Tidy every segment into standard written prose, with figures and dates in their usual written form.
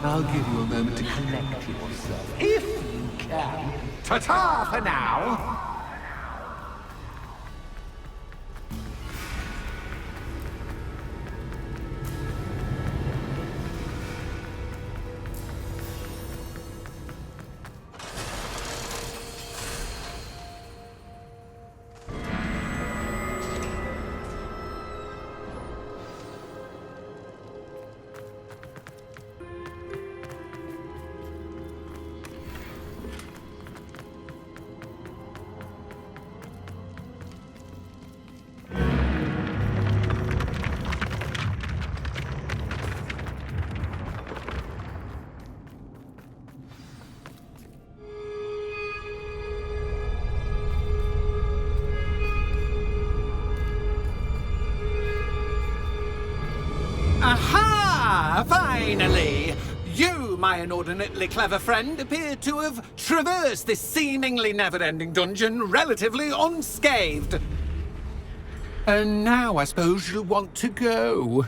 I'll give you a moment to collect yourself, if you can. Ta-ta for now! Aha! Finally! You, my inordinately clever friend, appear to have traversed this seemingly never-ending dungeon relatively unscathed. And now I suppose you'll want to go.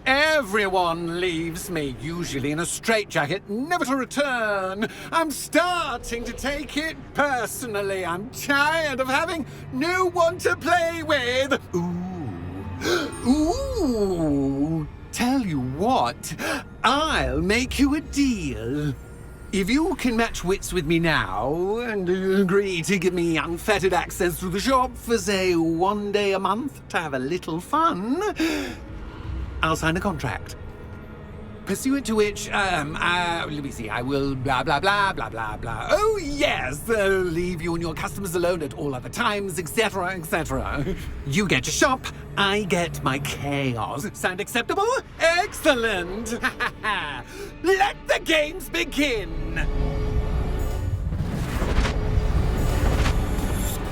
Everyone leaves me, usually in a straitjacket, never to return. I'm starting to take it personally. I'm tired of having no one to play with. Ooh, tell you what, I'll make you a deal. If you can match wits with me now and agree to give me unfettered access to the shop for, say, 1 day a month to have a little fun, I'll sign a contract. Pursuant to which, let me see, I will blah, blah, blah, blah, blah, blah. Oh, yes, leave you and your customers alone at all other times, etc., etc. You get your shop, I get my chaos. Sound acceptable? Excellent! Let the games begin!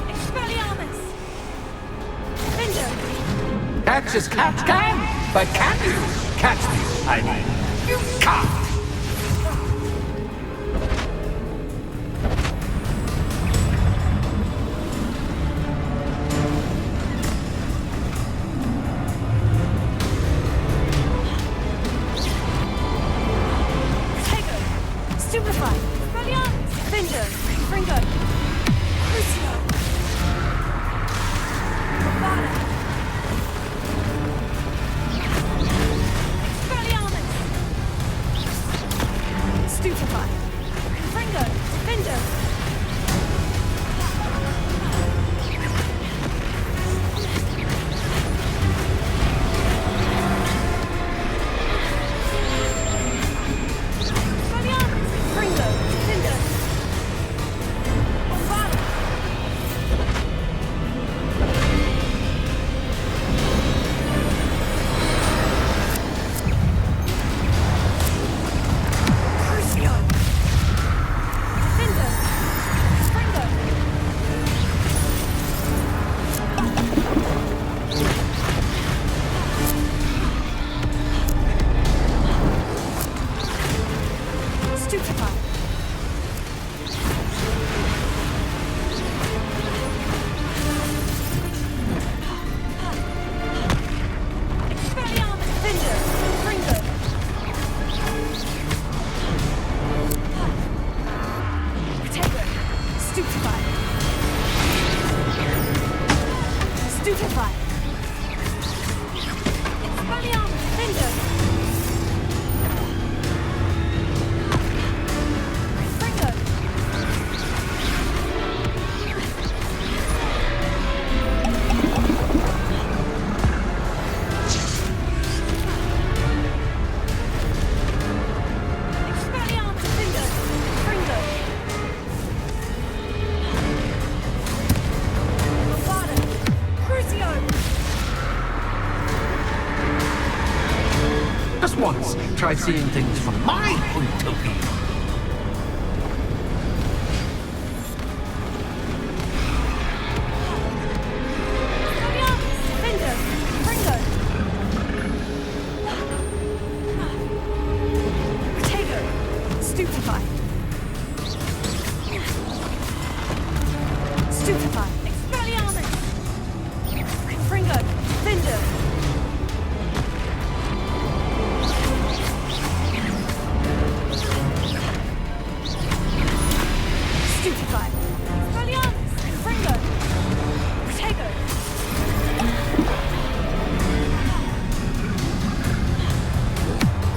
Expelliarmus! Vindo! Catch as cats can, but can you catch me? I mean, you can't. Stupefy! Expelliarmus! Vindo! Fringo! Crucio! Bravada! Expelliarmus! Stupefy! Fringo! Vindo! Once, try seeing things from my point of view. Stupefy! Stupefy! Expelliarmus! Fringo! Vindo! Stupefy. Expelliarmus. Fringo. Protego.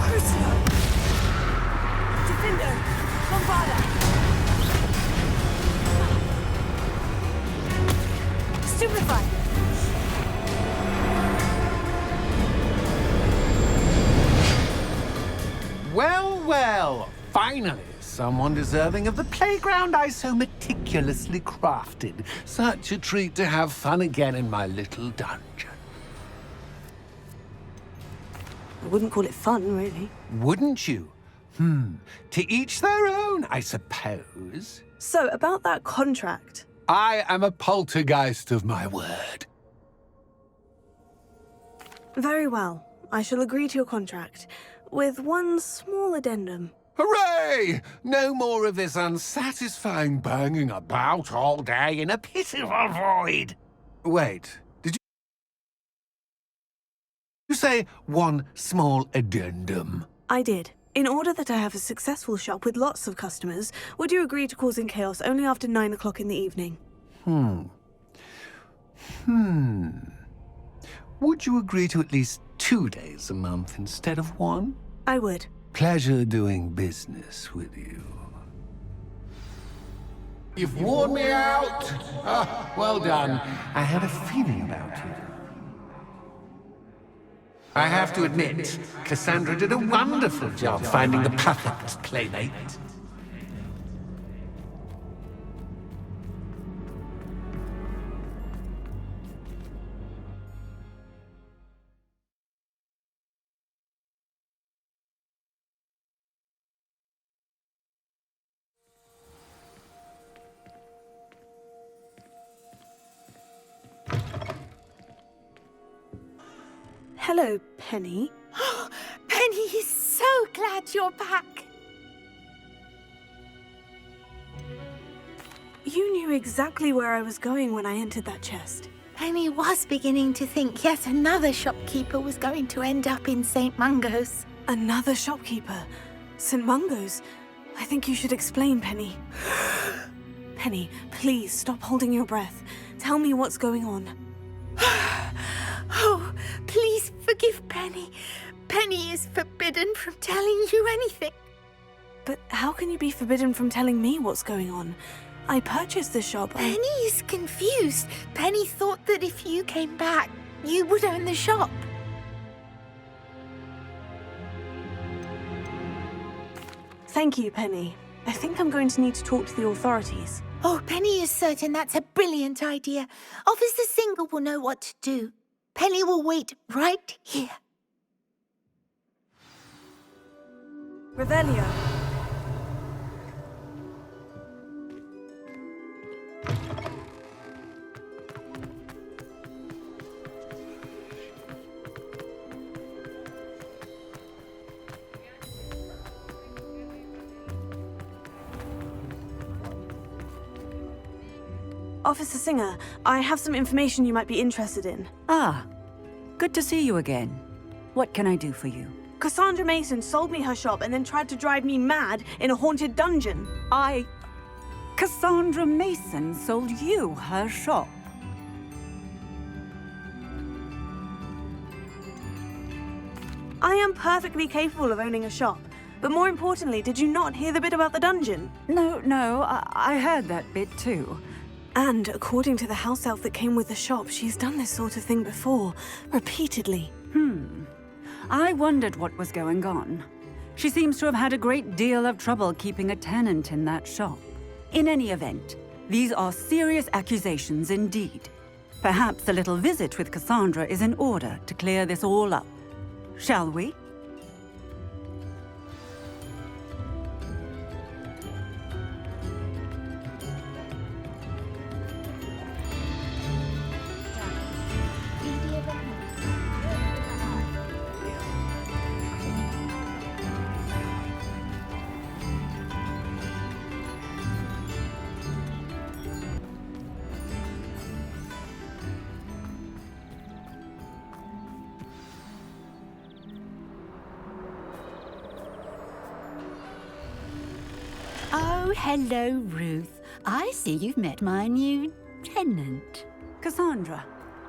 Crucio. Defendo. Bombarda. Stupefy. Well, well, finally, someone deserving of the playground I so meticulously crafted. Such a treat to have fun again in my little dungeon. I wouldn't call it fun, really. Wouldn't you? To each their own, I suppose. So, about that contract. I am a poltergeist of my word. Very well. I shall agree to your contract, with one small addendum. Hooray! No more of this unsatisfying banging about all day in a pitiful void. Wait, did you say one small addendum? I did. In order that I have a successful shop with lots of customers, would you agree to causing chaos only after 9 o'clock in the evening? Would you agree to at least 2 days a month instead of one? I would. Pleasure doing business with you. You've worn me out. Ah, well done. I had a feeling about you. I have to admit, Cassandra did a wonderful job finding the perfect playmate. Hello, Penny. Penny is so glad you're back. You knew exactly where I was going when I entered that chest. Penny was beginning to think yet another shopkeeper was going to end up in St. Mungo's. Another shopkeeper. St. Mungo's. I think you should explain, Penny. Penny, please stop holding your breath. Tell me what's going on. Oh, please forgive Penny. Penny is forbidden from telling you anything. But how can you be forbidden from telling me what's going on? I purchased the shop. Penny is confused. Penny thought that if you came back, you would own the shop. Thank you, Penny. I think I'm going to need to talk to the authorities. Oh, Penny is certain that's a brilliant idea. Officer Single will know what to do. Penny will wait right here. Revelio. Officer Singer, I have some information you might be interested in. Ah, good to see you again. What can I do for you? Cassandra Mason sold me her shop and then tried to drive me mad in a haunted dungeon. Cassandra Mason sold you her shop. I am perfectly capable of owning a shop. But more importantly, did you not hear the bit about the dungeon? No, I heard that bit too. And according to the house elf that came with the shop, she's done this sort of thing before, repeatedly. I wondered what was going on. She seems to have had a great deal of trouble keeping a tenant in that shop. In any event, these are serious accusations indeed. Perhaps a little visit with Cassandra is in order to clear this all up. Shall we? Oh, hello, Ruth. I see you've met my new tenant. Cassandra,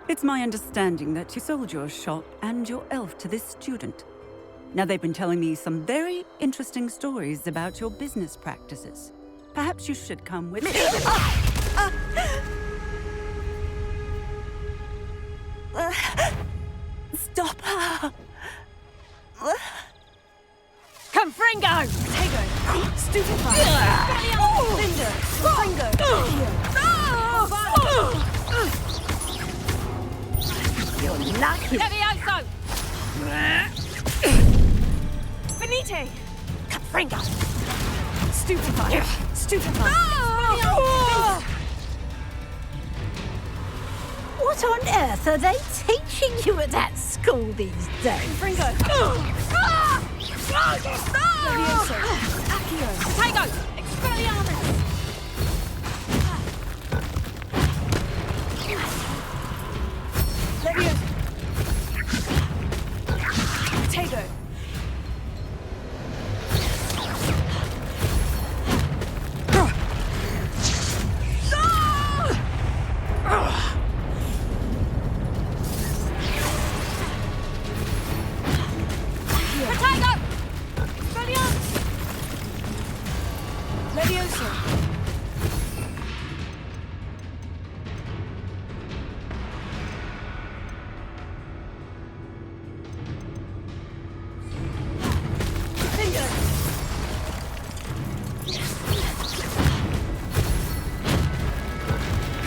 it's my understanding that you sold your shop and your elf to this student. Now, they've been telling me some very interesting stories about your business practices. Perhaps you should come with me. Stop her! Confringo! Tego! Stupefy! Linder! Fringo! You're lucky. Levioso! Finite! Confringo! Stupefy! Stupefy! What on earth are they teaching you at that school these days? Fringo! Levioso! Accio! Potato! Expelliarmus! Levioso! Tego! Potato! Expelliarmus! Levioso! Finger!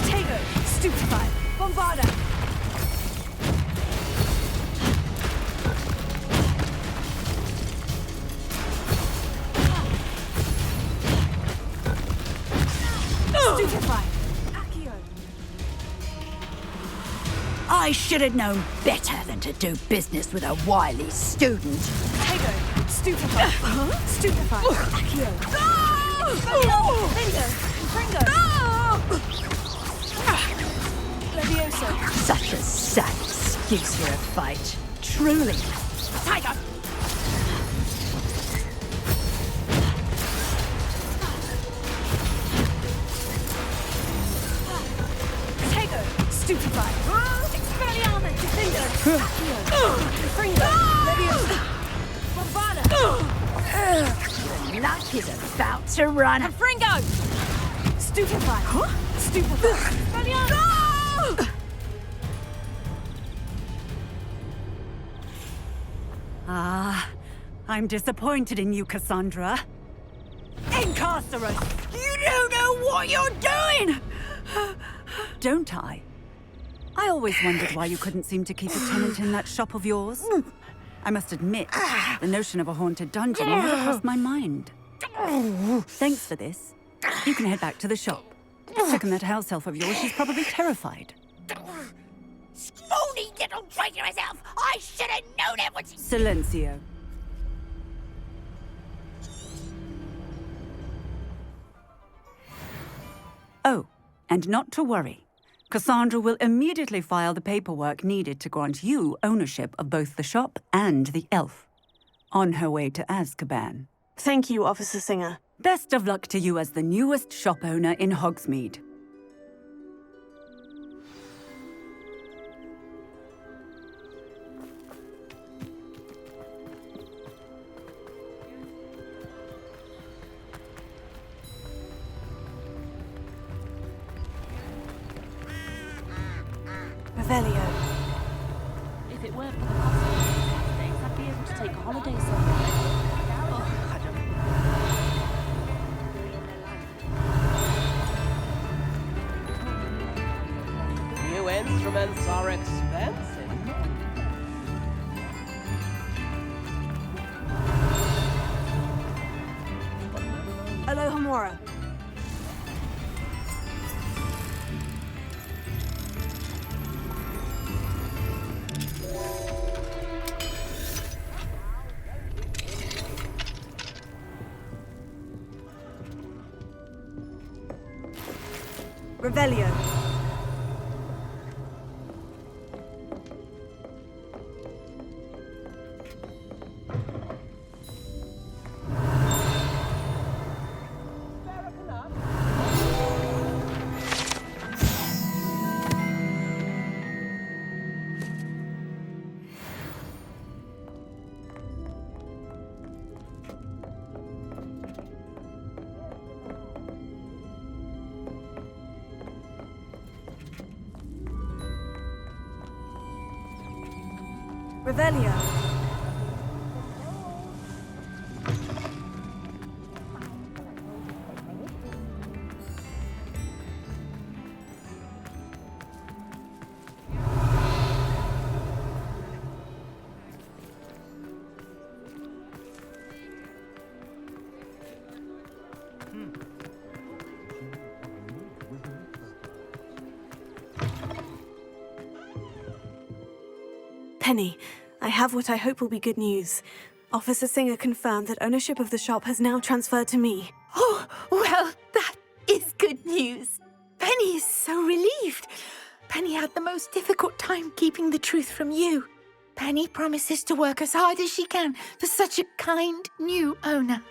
Tego! Stupefy! Bombarda! Stupefy! Accio! I should have known better than to do business with a wily student. Tego! Stupefy! Stupefy! Accio! Finger! Fringo! Levioso! Such a sad excuse for a fight. Truly. Potato! Tego! Stupefy! Expelliarmus! Finger! Accio! Fringo! Levioso! Bombarda! Your luck is about to run. Confringo! Stupefy! Stupefy! Expelliarmus! Ah, I'm disappointed in you, Cassandra. Incarcerate! You don't know what you're doing! Don't I? I always wondered why you couldn't seem to keep a tenant in that shop of yours. I must admit, the notion of a haunted dungeon never crossed my mind. Thanks for this. You can head back to the shop. Check on that house elf of yours. She's probably terrified. Phony little traitor herself! I should have known it was... Silencio. Oh, and not to worry. Cassandra will immediately file the paperwork needed to grant you ownership of both the shop and the elf. On her way to Azkaban. Thank you, Officer Singer. Best of luck to you as the newest shop owner in Hogsmeade. Revelio. If it weren't for the cost of these days, I'd be able to take a holiday somewhere. Oh, I don't New instruments are expensive. Alohomora. Revelio. Revelio. Penny, I have what I hope will be good news. Officer Singer confirmed that ownership of the shop has now transferred to me. Oh, well, that is good news. Penny is so relieved. Penny had the most difficult time keeping the truth from you. Penny promises to work as hard as she can for such a kind new owner.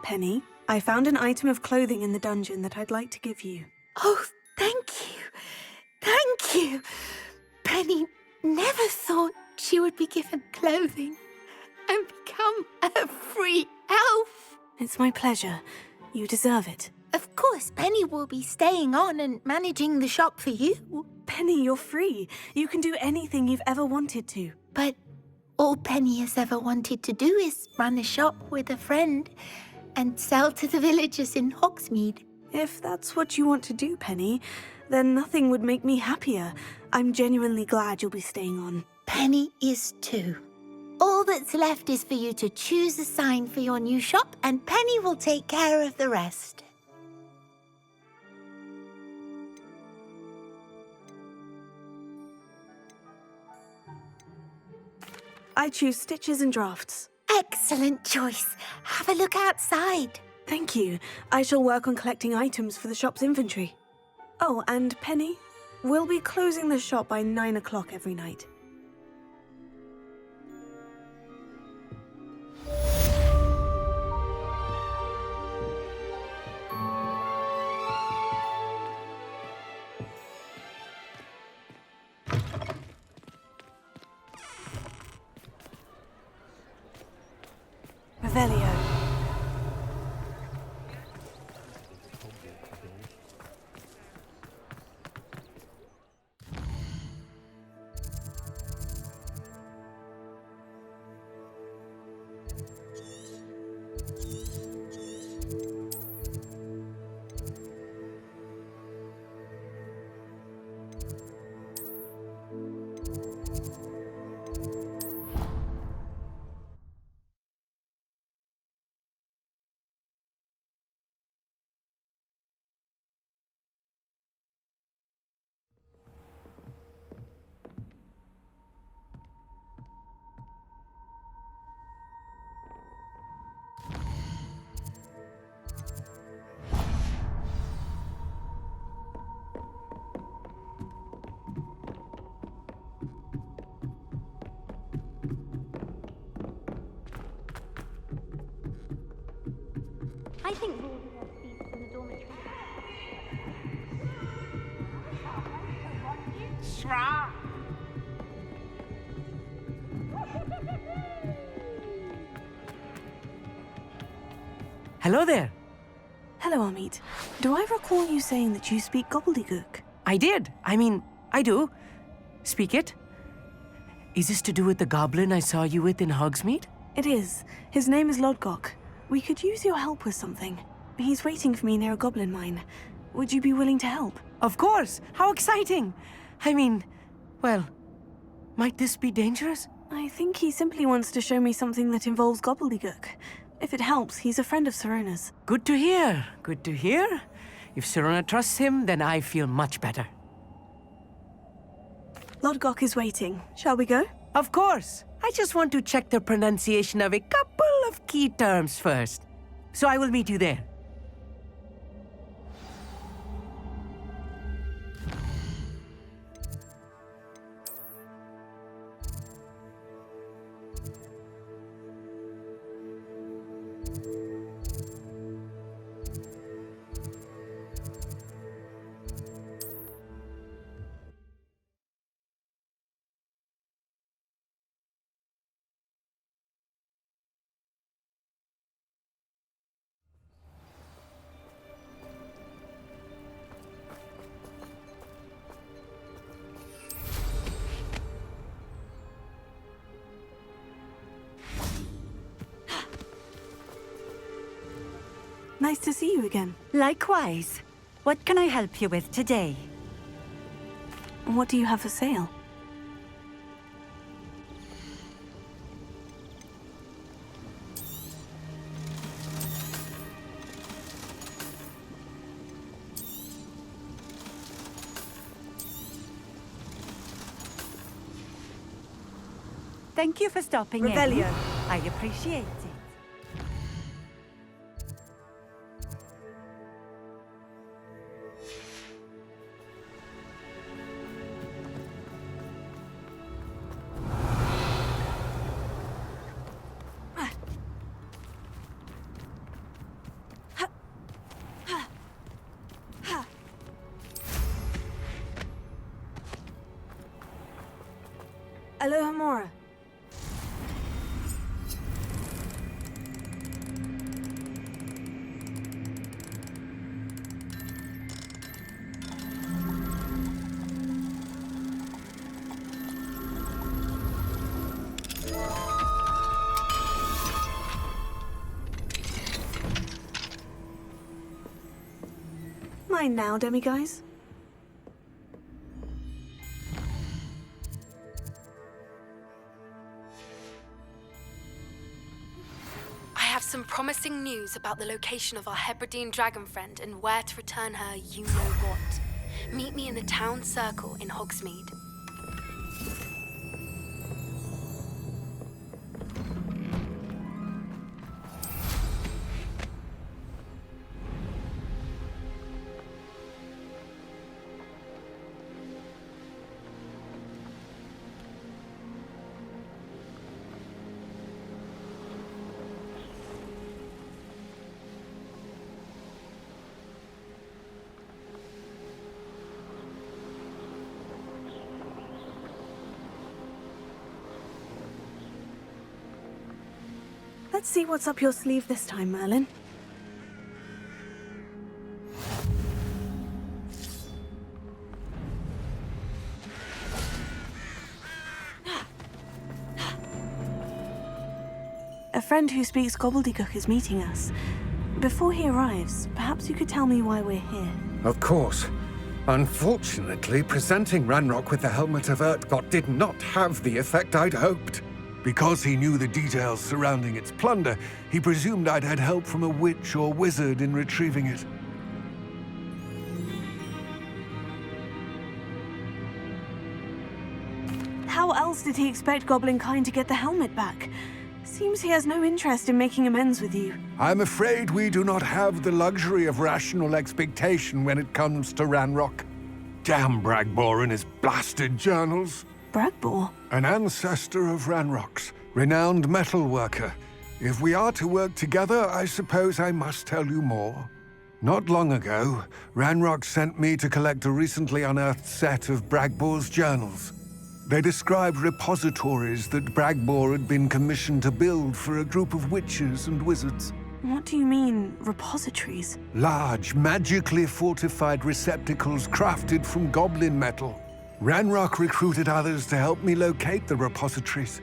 Penny, I found an item of clothing in the dungeon that I'd like to give you. Oh, thank you. Thank you. Penny never thought she would be given clothing and become a free elf. It's my pleasure. You deserve it. Of course, Penny will be staying on and managing the shop for you. Penny, you're free. You can do anything you've ever wanted to. But all Penny has ever wanted to do is run a shop with a friend and sell to the villagers in Hogsmeade. If that's what you want to do, Penny, then nothing would make me happier. I'm genuinely glad you'll be staying on. Penny is too. All that's left is for you to choose a sign for your new shop, and Penny will take care of the rest. I choose stitches and drafts. Excellent choice. Have a look outside. Thank you. I shall work on collecting items for the shop's inventory. Oh, and Penny, we'll be closing the shop by 9 o'clock every night. Revelio. I think we'll be able to speak in the dormitory. Hello there. Hello, Amit. Do I recall you saying that you speak gobbledygook? I did. I do. Speak it. Is this to do with the goblin I saw you with in Hogsmeade? It is. His name is Lodgok. We could use your help with something. He's waiting for me near a goblin mine. Would you be willing to help? Of course. How exciting. Well, might this be dangerous? I think he simply wants to show me something that involves gobbledygook. If it helps, he's a friend of Serona's. Good to hear. Good to hear. If Serona trusts him, then I feel much better. Lodgok is waiting. Shall we go? Of course. I just want to check the pronunciation of a couple of key terms first. So I will meet you there. Nice to see you again. Likewise. What can I help you with today? What do you have for sale? Thank you for stopping Revelio. in. I appreciate it. Aloha Mora. Mine now, demiguise. I have some promising news about the location of our Hebridean dragon friend and where to return her you-know-what. Meet me in the town circle in Hogsmeade. Let's see what's up your sleeve this time, Merlin. A friend who speaks gobbledygook is meeting us. Before he arrives, perhaps you could tell me why we're here. Of course. Unfortunately, presenting Ranrock with the Helmet of Urtkot did not have the effect I'd hoped. Because he knew the details surrounding its plunder, he presumed I'd had help from a witch or wizard in retrieving it. How else did he expect Goblin kind to get the helmet back? Seems he has no interest in making amends with you. I'm afraid we do not have the luxury of rational expectation when it comes to Ranrock. Damn Bragbor and his blasted journals. Bragbor? An ancestor of Ranrock's, renowned metal worker. If we are to work together, I suppose I must tell you more. Not long ago, Ranrock sent me to collect a recently unearthed set of Bragbor's journals. They described repositories that Bragbor had been commissioned to build for a group of witches and wizards. What do you mean, repositories? Large, magically fortified receptacles crafted from goblin metal. Ranrock recruited others to help me locate the repositories.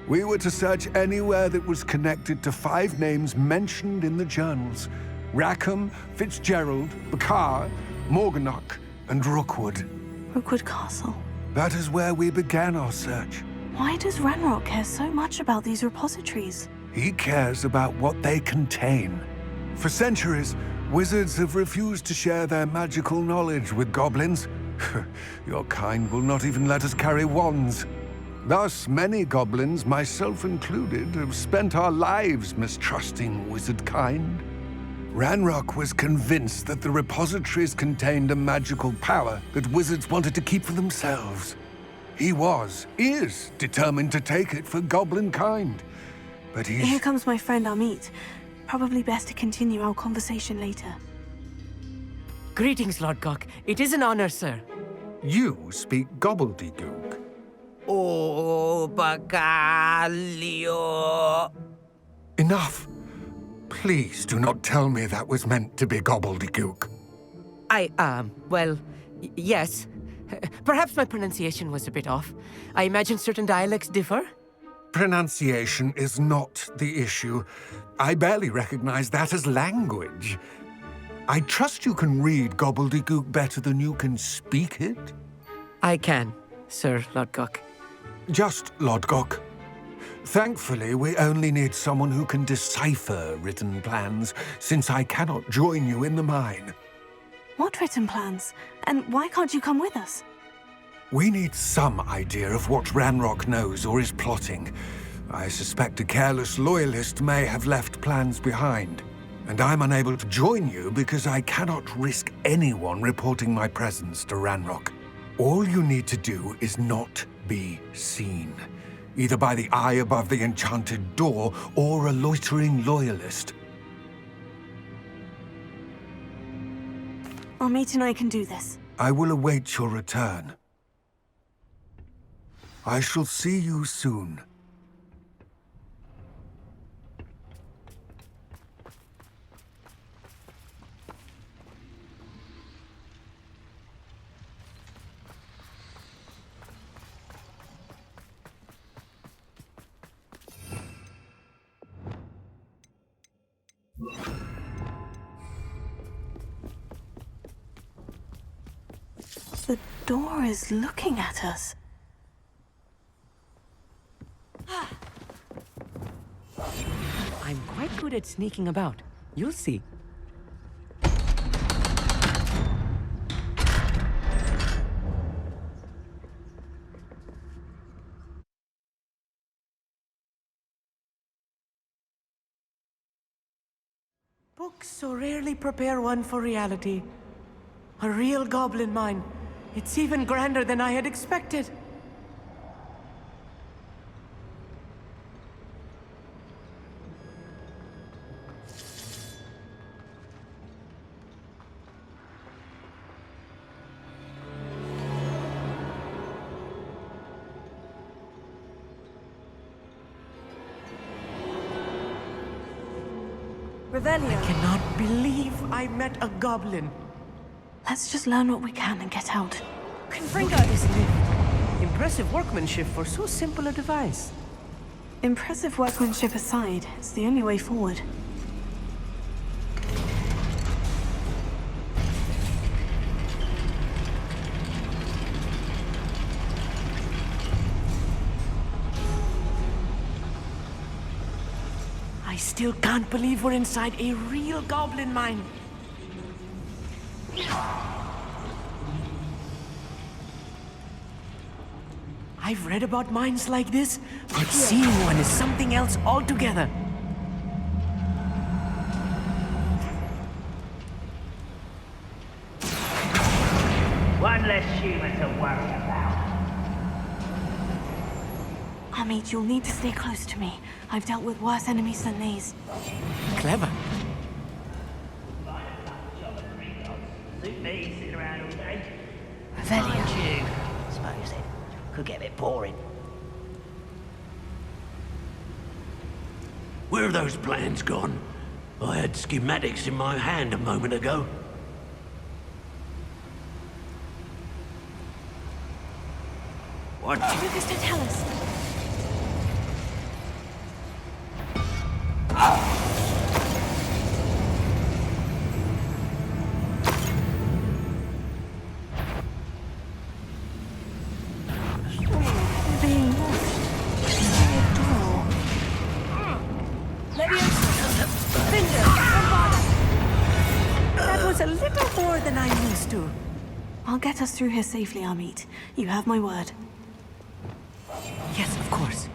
We were to search anywhere that was connected to 5 names mentioned in the journals: Rackham, Fitzgerald, Bakar, Morganach, and Rookwood. Rookwood Castle. That is where we began our search. Why does Ranrock care so much about these repositories? He cares about what they contain. For centuries, wizards have refused to share their magical knowledge with goblins. Your kind will not even let us carry wands. Thus, many goblins, myself included, have spent our lives mistrusting wizard kind. Ranrock was convinced that the repositories contained a magical power that wizards wanted to keep for themselves. He is determined to take it for goblin kind. But Here comes my friend Amit. Probably best to continue our conversation later. Greetings, Lord Gok. It is an honor, sir. You speak gobbledygook. Oh, Bagalio. Enough. Please do not tell me that was meant to be gobbledygook. Yes. Perhaps my pronunciation was a bit off. I imagine certain dialects differ. Pronunciation is not the issue. I barely recognize that as language. I trust you can read gobbledygook better than you can speak it? I can, Sir Lodgok. Just Lodgok. Thankfully, we only need someone who can decipher written plans, since I cannot join you in the mine. What written plans? And why can't you come with us? We need some idea of what Ranrock knows or is plotting. I suspect a careless loyalist may have left plans behind. And I'm unable to join you because I cannot risk anyone reporting my presence to Ranrock. All you need to do is not be seen, either by the eye above the enchanted door or a loitering loyalist. Amit and I can do this. I will await your return. I shall see you soon. The door is looking at us. I'm quite good at sneaking about. You'll see. Books so rarely prepare one for reality. A real goblin mine. It's even grander than I had expected. Revelio. I cannot believe I met a goblin. Let's just learn what we can and get out. Look at this lift. Impressive workmanship for so simple a device. Impressive workmanship aside, it's the only way forward. I still can't believe we're inside a real goblin mine. I've read about mines like this, but seeing one is something else altogether. One less human to worry about. Amit, you'll need to stay close to me. I've dealt with worse enemies than these. Clever. Suit me, sitting around all day. Revelio. Mind you, suppose it could get a bit boring. Where are those plans gone? I had schematics in my hand a moment ago. What? Lucas, don't tell us. I'll get us through here safely, Amit. You have my word. Yes, of course.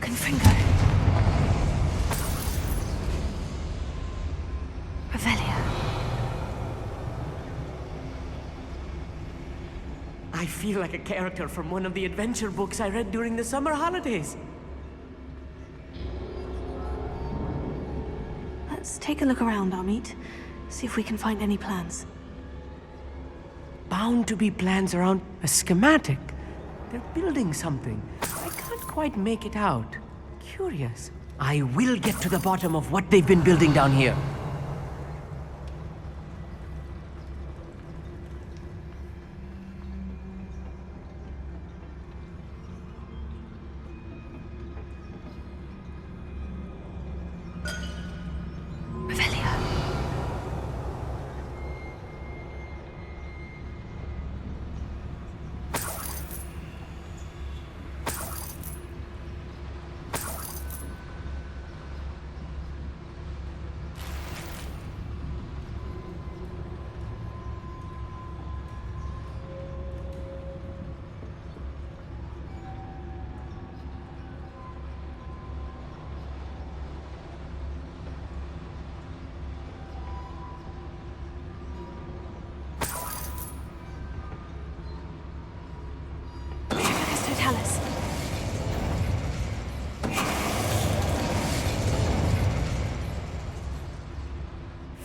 Confringo. Revelio. I feel like a character from one of the adventure books I read during the summer holidays. Let's take a look around, Amit. See if we can find any plans. Bound to be plans around a schematic. They're building something. I can't quite make it out. Curious. I will get to the bottom of what they've been building down here.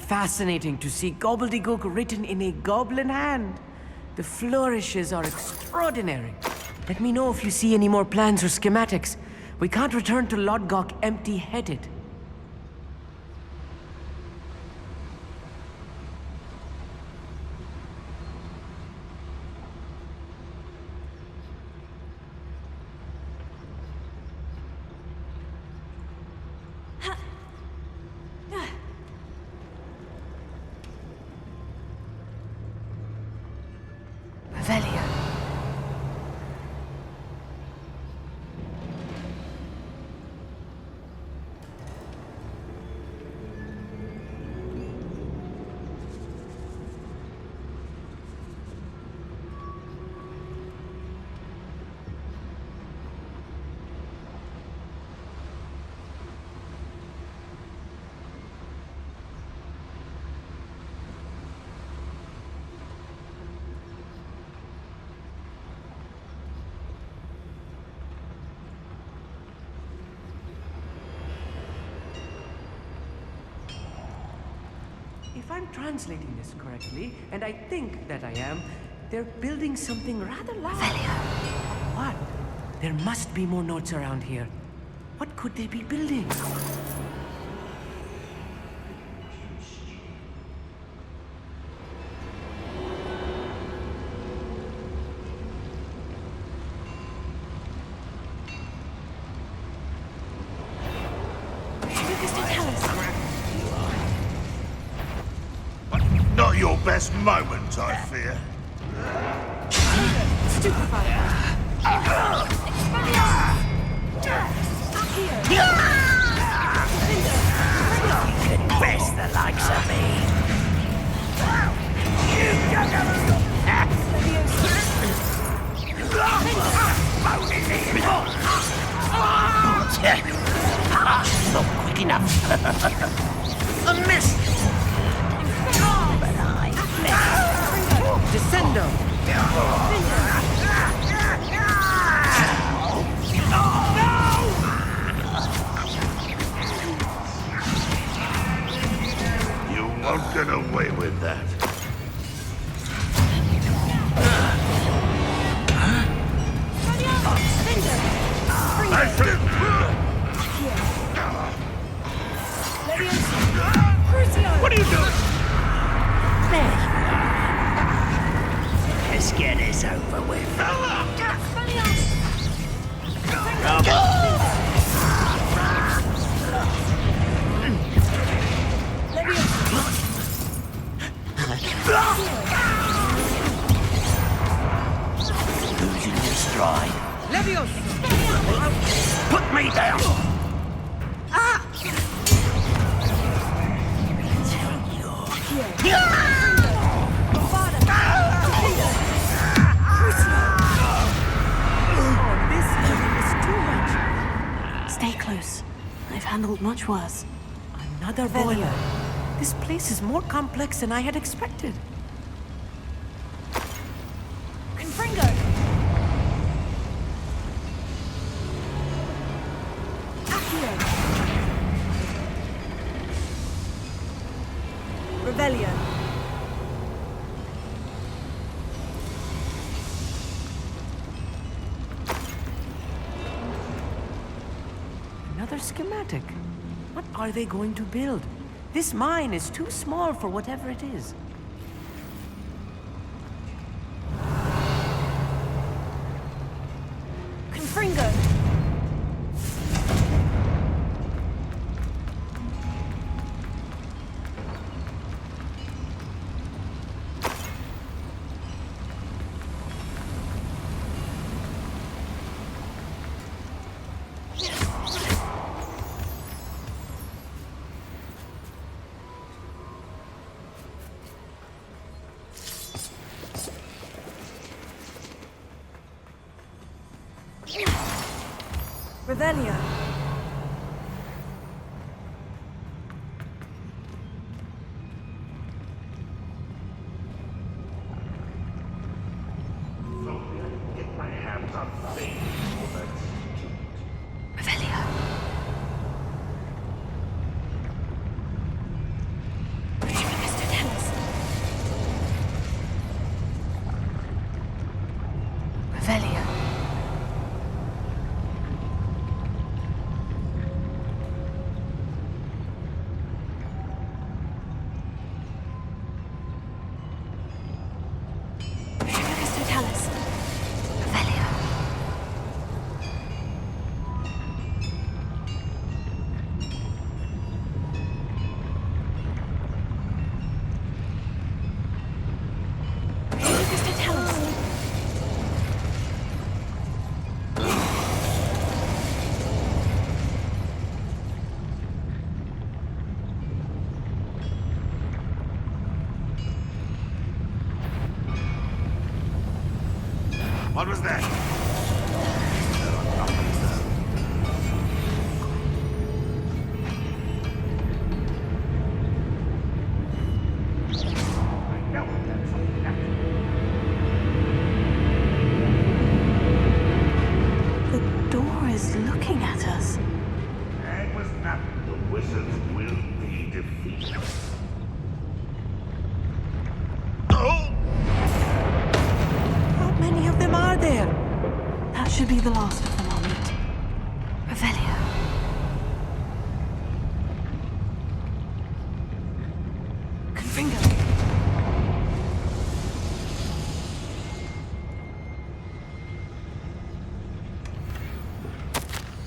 Fascinating to see gobbledygook written in a goblin hand. The flourishes are extraordinary. Let me know if you see any more plans or schematics. We can't return to Lodgok empty-headed. If I'm translating this correctly, and I think that I am, they're building something rather large. What? There must be more notes around here. What could they be building? Not your best moment, I fear. You could best the likes of me. Not quick enough. A miss. But I missed. Descendo. You won't get away with that. What are you doing? There you are. Let's get this over with. Losing your stride. Put me down. Stay close. I've handled much worse. Another boiler. This place is more complex than I had expected. Confringo! Accio! Revelio! schematic. What are they going to build? This mine is too small for whatever it is. Confringo! Revelio. Get my hands on things. Revelio. Revelio. What was that? The door is looking at us. That was nothing. The wizards will be defeated. How many of them are there? That should be the last of them, I'll meet. Revelio. Confringo.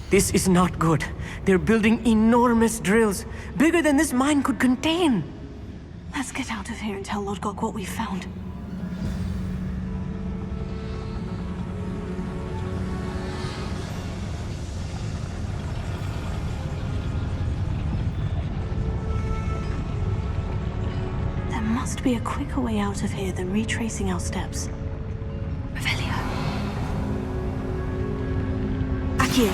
This is not good. They're building enormous drills, bigger than this mine could contain. Let's get out of here and tell Lodgok what we found. There must be a quicker way out of here than retracing our steps. Revelio. Accio.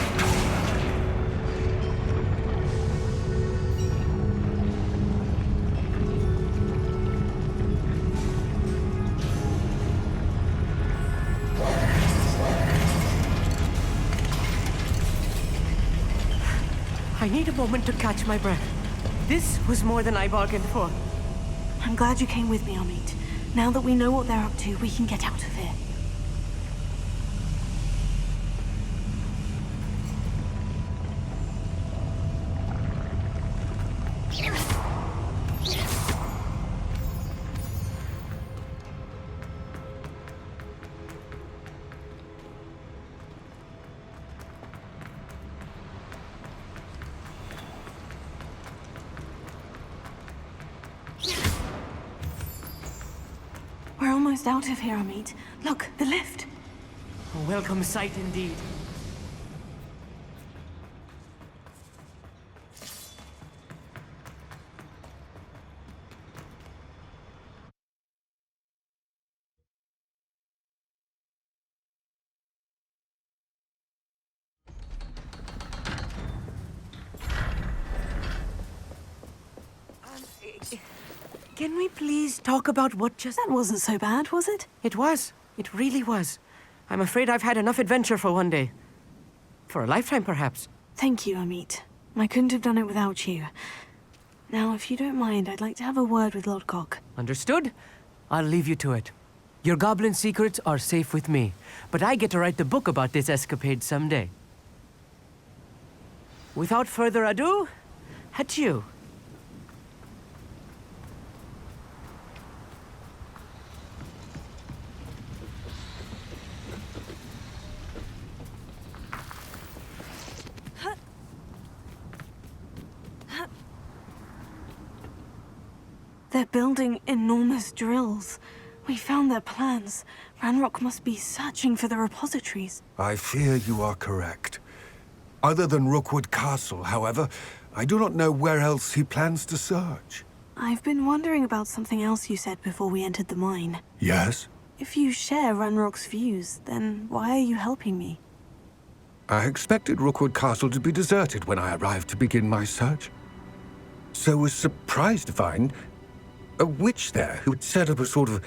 I need a moment to catch my breath. This was more than I bargained for. I'm glad you came with me, Amit. Now that we know what they're up to, we can get out of here. We're almost out of here, Amit. Look, the lift. A welcome sight indeed. Can we please talk about what just... That wasn't so bad, was it? It was. It really was. I'm afraid I've had enough adventure for one day. For a lifetime, perhaps. Thank you, Amit. I couldn't have done it without you. Now, if you don't mind, I'd like to have a word with Lodgok. Understood? I'll leave you to it. Your goblin secrets are safe with me, but I get to write the book about this escapade someday. Without further ado, adieu. They're building enormous drills. We found their plans. Ranrock must be searching for the repositories. I fear you are correct. Other than Rookwood Castle, however, I do not know where else he plans to search. I've been wondering about something else you said before we entered the mine. Yes? If you share Ranrock's views, then why are you helping me? I expected Rookwood Castle to be deserted when I arrived to begin my search. So was surprised to find a witch there who had set up a sort of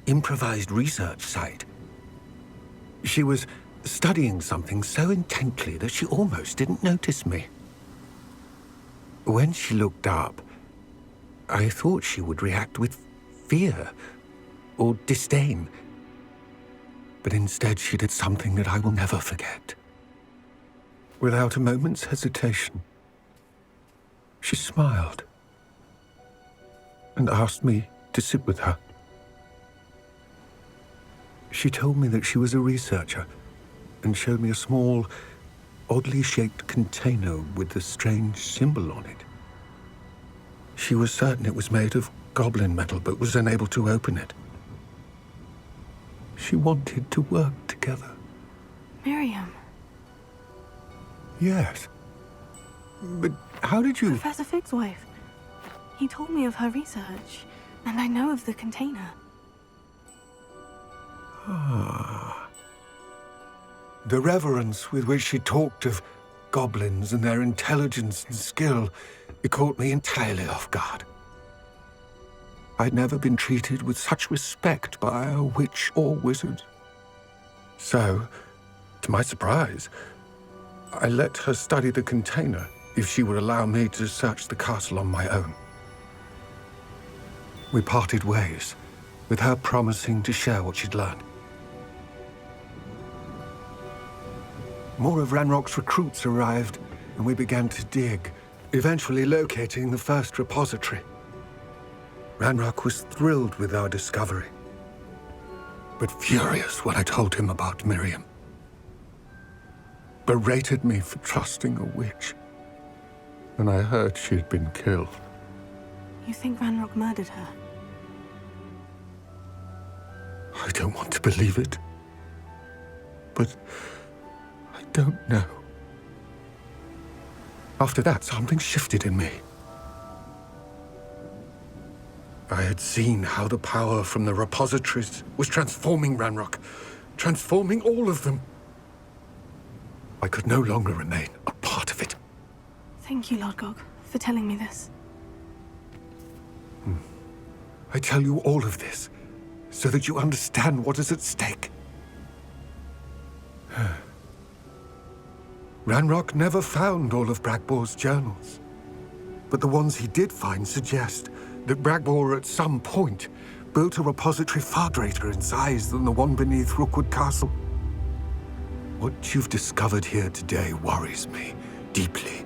improvised research site. She was studying something so intently that she almost didn't notice me. When she looked up, I thought she would react with fear or disdain. But instead she did something that I will never forget. Without a moment's hesitation, she smiled and asked me to sit with her. She told me that she was a researcher and showed me a small, oddly shaped container with a strange symbol on it. She was certain it was made of goblin metal, but was unable to open it. She wanted to work together. Miriam. Yes. But how did you... Professor Fig's wife. He told me of her research, and I know of the container. Ah. The reverence with which she talked of goblins and their intelligence and skill, it caught me entirely off guard. I'd never been treated with such respect by a witch or wizard. So, to my surprise, I let her study the container if she would allow me to search the castle on my own. We parted ways, with her promising to share what she'd learned. More of Ranrock's recruits arrived, and we began to dig, eventually locating the first repository. Ranrock was thrilled with our discovery, but furious when I told him about Miriam. Berated me for trusting a witch, and I heard she had been killed. You think Ranrock murdered her? I don't want to believe it, but I don't know. After that, something shifted in me. I had seen how the power from the repositories was transforming Ranrock, transforming all of them. I could no longer remain a part of it. Thank you, Lord Gog, for telling me this. I tell you all of this so that you understand what is at stake. Ranrock never found all of Bragbor's journals, but the ones he did find suggest that Bragbor at some point built a repository far greater in size than the one beneath Rookwood Castle. What you've discovered here today worries me deeply.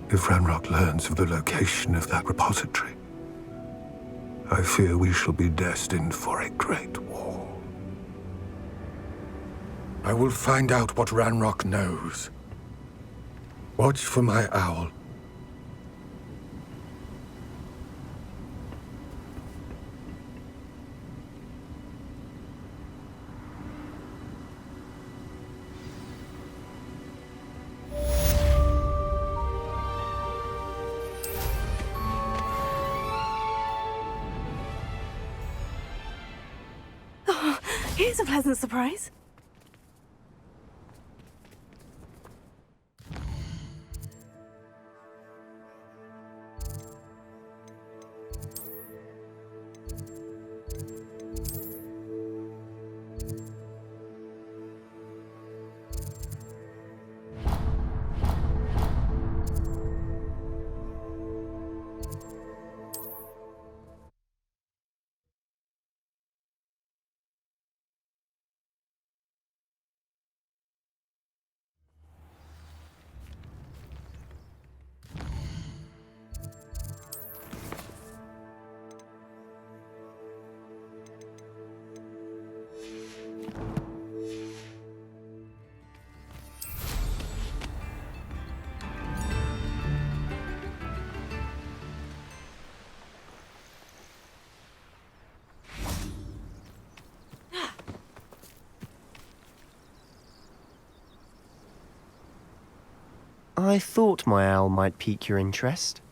If Ranrock learns of the location of that repository, I fear we shall be destined for a great war. I will find out what Ranrock knows. Watch for my owl. Oh, here's a pleasant surprise. I thought my owl might pique your interest.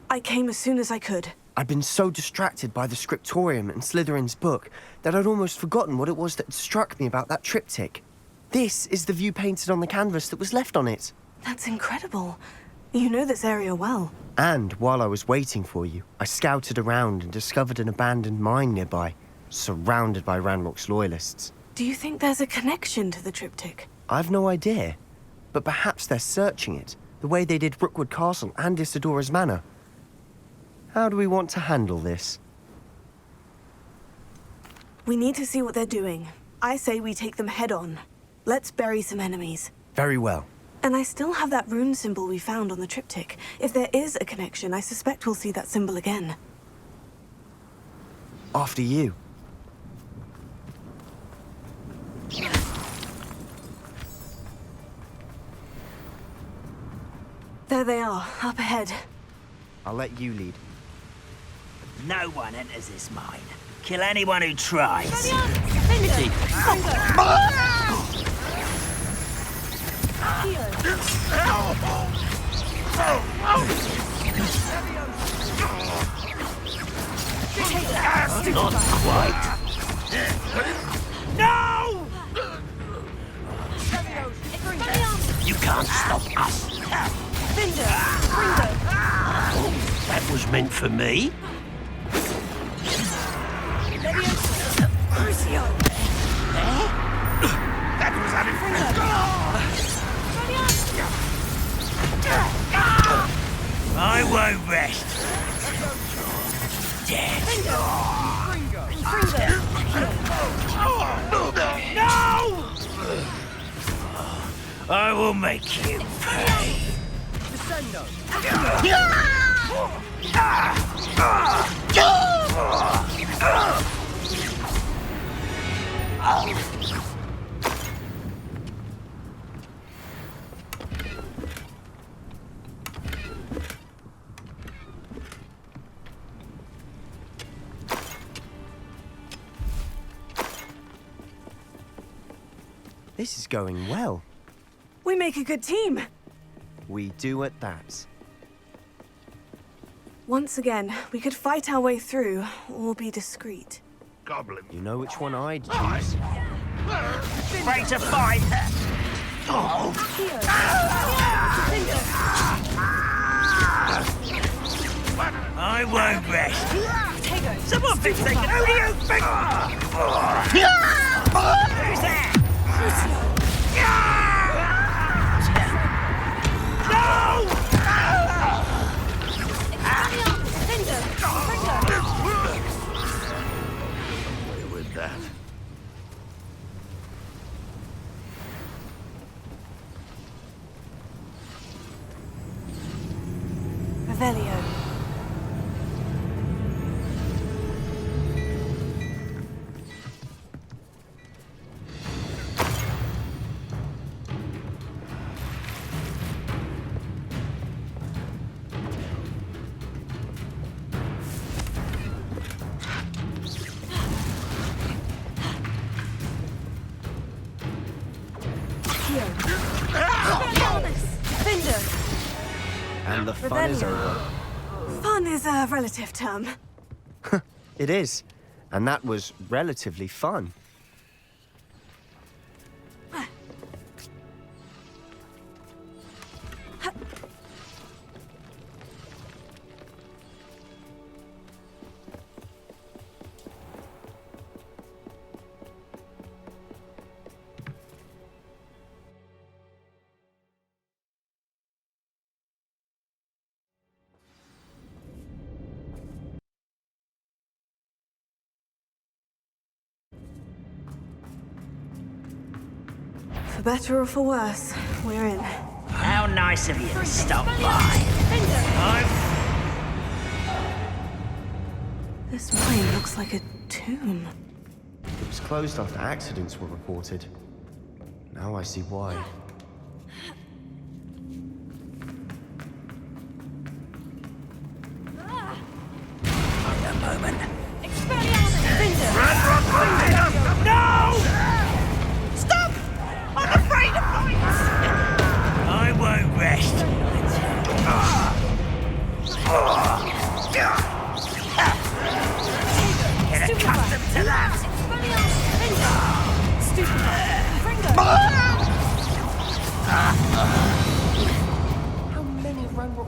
I came as soon as I could. I'd been so distracted by the scriptorium and Slytherin's book that I'd almost forgotten what it was that struck me about that triptych. This is the view painted on the canvas that was left on it. That's incredible. You know this area well. And while I was waiting for you, I scouted around and discovered an abandoned mine nearby, surrounded by Ranrock's loyalists. Do you think there's a connection to the triptych? I've no idea, but perhaps they're searching it, the way they did Rookwood Castle and Isidora's Manor. How do we want to handle this? We need to see what they're doing. I say we take them head on. Let's bury some enemies. Very well. And I still have that rune symbol we found on the triptych. If there is a connection, I suspect we'll see that symbol again. After you. There they are, up ahead. I'll let you lead. No one enters this mine. Kill anyone who tries. Not quite. No! You can't stop us. Oh, that was meant for me. That was I won't rest. Dead. No! I will make you pay. This is going well. We make a good team. We do at that. Once again, we could fight our way through, or be discreet. Goblin. You know which one I'd choose. Ready to fight. I won't rest. Someone fix that. Who do you think? Who's that? With that. Revelio. And the fun is over. Fun is a relative term. It is. And that was relatively fun. For better or for worse, we're in. How nice of you to stop by. This mine looks like a tomb. It was closed after accidents were reported. Now I see why. Wait a moment. No! Stop! I'm afraid of heights! I won't rest.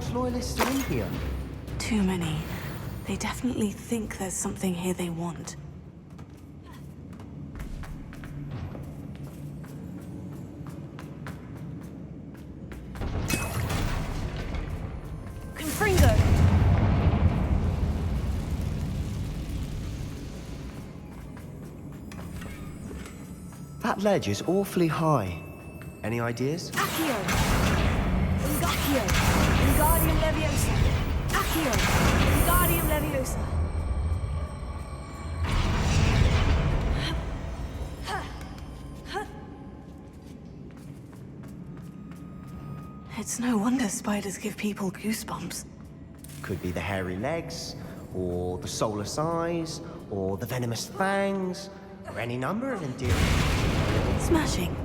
Ranrock's loyalists are in here? Too many. They definitely think there's something here they want. Confringo! That ledge is awfully high. Any ideas? Accio! Ingaccio! Wingardium Leviosa! Accio! Wingardium Leviosa! It's no wonder spiders give people goosebumps. Could be the hairy legs, or the soulless eyes, or the venomous fangs, or any number of endearing. Smashing.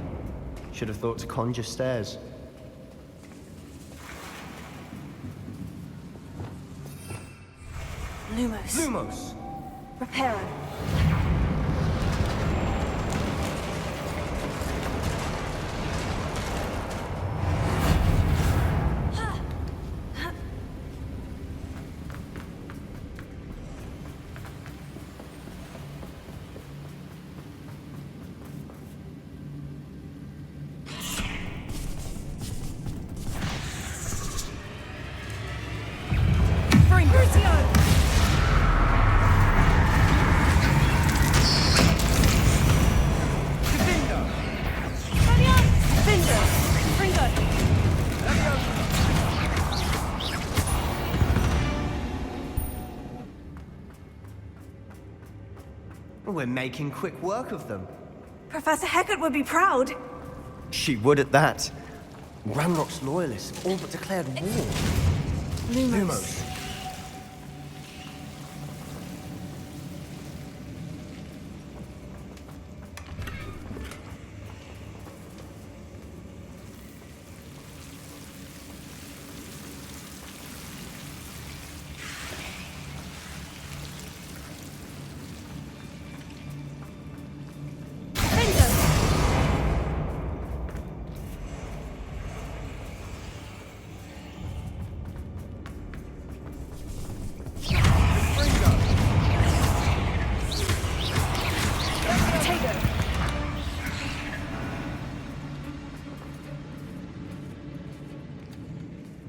Should have thought to conjure stairs. Lumos. Lumos! Reparo! We're making quick work of them. Professor Hecat would be proud. She would at that. Ranrock's loyalists all but declared war. Lumos.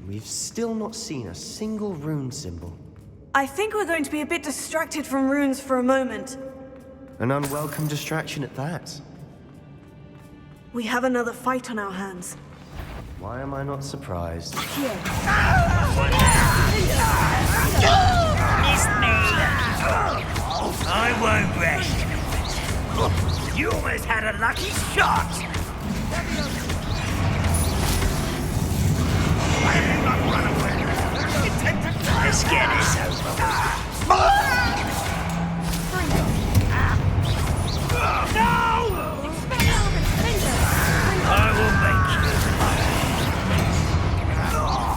We've still not seen a single rune symbol. I think we're going to be a bit distracted from runes for a moment. An unwelcome distraction at that. We have another fight on our hands. Why am I not surprised? Miss me! I won't rest. You almost had a lucky shot! Let's get this over with. No! I will make you.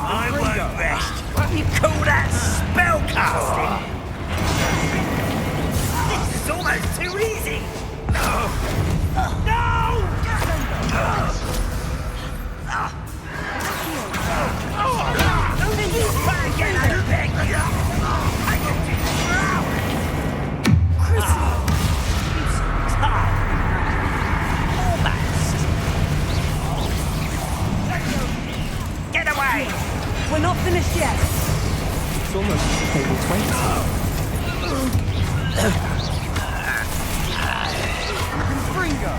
I won't rest. You call that spellcasting? This is almost too easy. No! Get away! We're not finished yet. It's almost table 20. Fringo!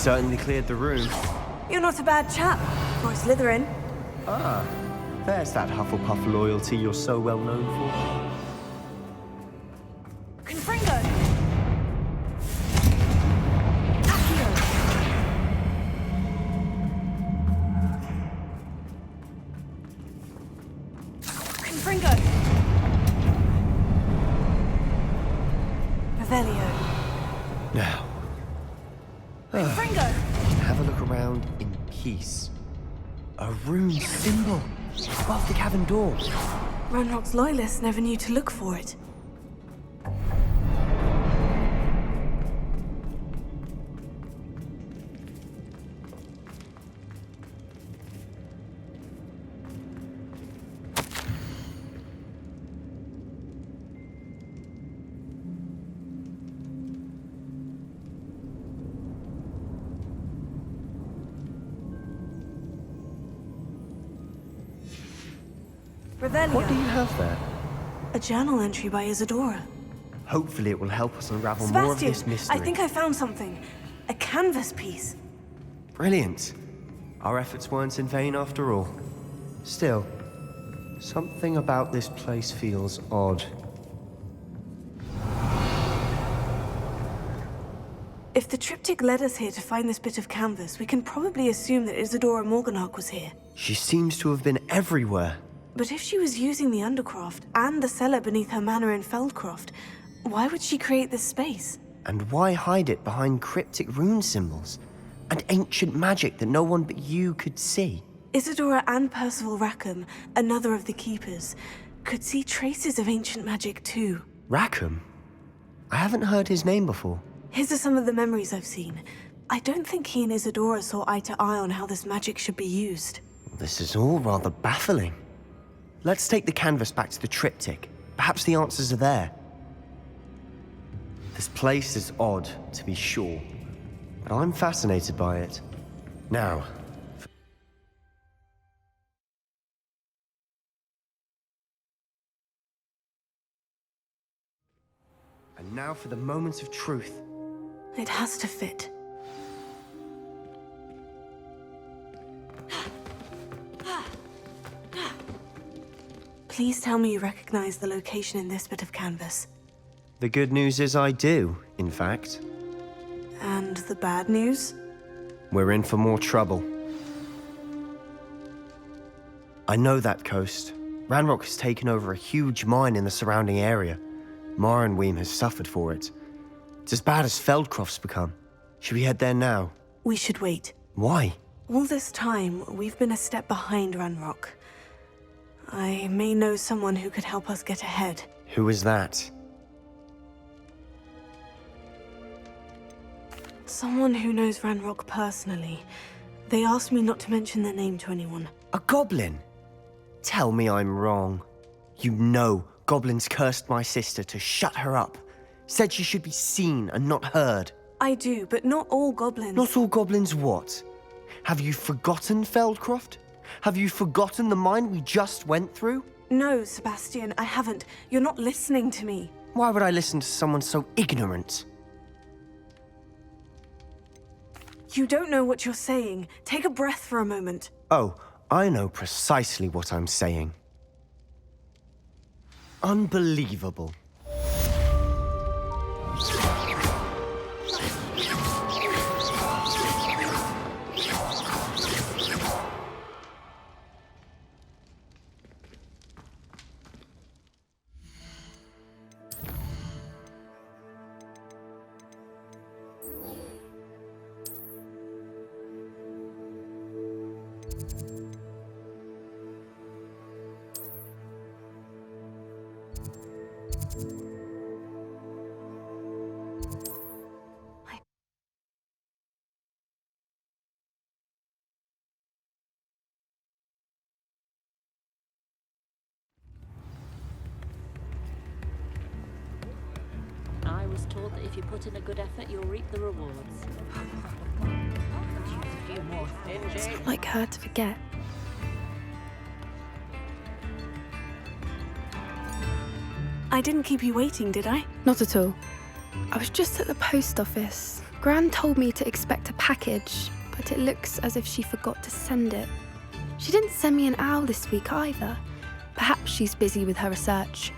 certainly cleared the room. You're not a bad chap for a Slytherin. Ah, there's that Hufflepuff loyalty you're so well known for. Confringo! Confringo! Revelio. Now. Confringo! Have a look around in peace. A rune symbol above the cavern door. Ranrock's loyalists never knew to look for it. Revelio. What do you have there? A journal entry by Isadora. Hopefully it will help us unravel more of this Sebastian, mystery. I think I found something. A canvas piece. Brilliant. Our efforts weren't in vain after all. Still, something about this place feels odd. If the triptych led us here to find this bit of canvas, we can probably assume that Isadora Morganach was here. She seems to have been everywhere. But if she was using the Undercroft and the cellar beneath her manor in Feldcroft, why would she create this space? And why hide it behind cryptic rune symbols and ancient magic that no one but you could see? Isadora and Percival Rackham, another of the Keepers, could see traces of ancient magic too. Rackham? I haven't heard his name before. His are some of the memories I've seen. I don't think he and Isadora saw eye to eye on how this magic should be used. This is all rather baffling. Let's take the canvas back to the triptych. Perhaps the answers are there. This place is odd, to be sure, but I'm fascinated by it. Now, and now for the moments of truth. It has to fit. Please tell me you recognize the location in this bit of canvas. The good news is I do, in fact. And the bad news? We're in for more trouble. I know that coast. Ranrock has taken over a huge mine in the surrounding area. Mornweem has suffered for it. It's as bad as Feldcroft's become. Should we head there now? We should wait. Why? All this time, we've been a step behind Ranrock. I may know someone who could help us get ahead. Who is that? Someone who knows Ranrock personally. They asked me not to mention their name to anyone. A goblin? Tell me I'm wrong. You know goblins cursed my sister to shut her up. Said she should be seen and not heard. I do, but not all goblins. Not all goblins what? Have you forgotten Feldcroft? Have you forgotten the mine we just went through? No, Sebastian, I haven't. You're not listening to me. Why would I listen to someone so ignorant? You don't know what you're saying. Take a breath for a moment. Oh, I know precisely what I'm saying. Unbelievable. I was told that if you put in a good effort, you'll reap the rewards. It's not like her to forget. I didn't keep you waiting, did I? Not at all. I was just at the post office. Gran told me to expect a package, but it looks as if she forgot to send it. She didn't send me an owl this week either. Perhaps she's busy with her research.